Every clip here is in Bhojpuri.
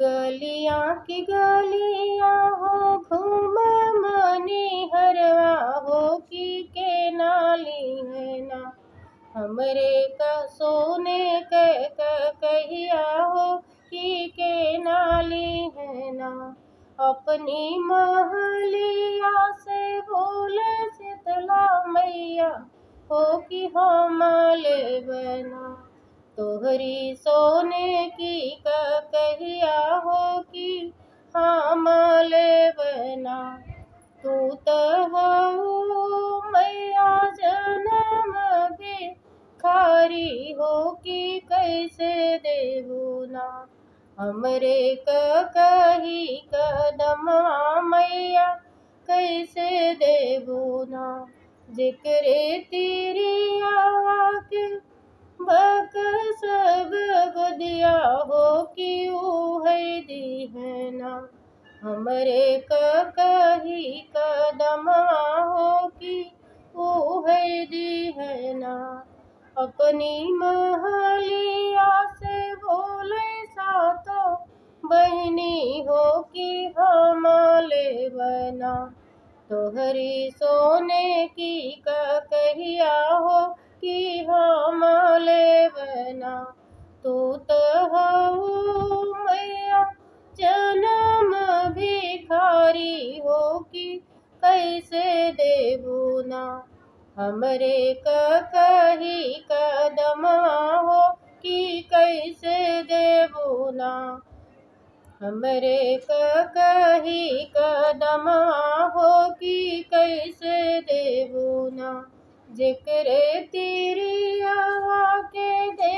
गलियां की गलियां हो घूम मनी हरवा हो के नाली है ना। हमरे का सोने कहिया हो के नाली है ना। अपनी महलिया से बोले शीतला मैया हो कि हम ले बना। तोहरी सोने की कहिया हो कि हम ले बना। तू तो हो मैया जन्म भिखारी हो कि कैसे देहू ना। हमरे कही कदमवा मैया कैसे देहू ना। जिक्रे तेरी आवा के बक सब गोदिया हो कि है दी है ना। हमरे कही कदमवा हो कि है दी है ना। अपनी महलिया से बोले सातो बहनी हो कि हम ले बना। तोहरी सोने की कहिया हो कि हम ले बना। तू तो हो मैया जन्म भिखारी हो कि कैसे देबू ना। हमरे कही कदमवा हो कि कैसे देबू ना। हमरे कही कदमवा हो कि कैसे देबू ना। जिक्रे तेरी आवा के दे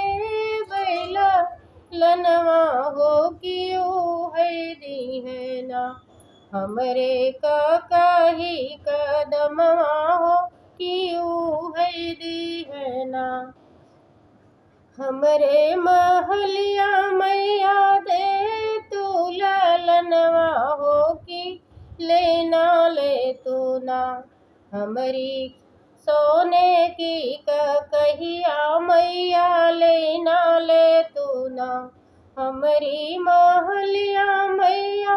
बैला लनवा हो कि है दी है ना। हमरे कही कदमवा हो कि है दी है ना। हमरे महलिया मैया दे तू ललनवा हो कि लेना ले तू ना। हमारी सोने की कहिया मैया लेना ले तू ना। हमारी महलिया मैया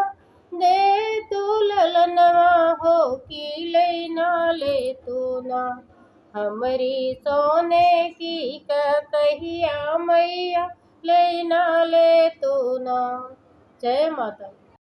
दे तू ललनवा हो कि लेना ले तू ना। हमारी सोने की कहिया मैया लेना ले तू ना। जय माता।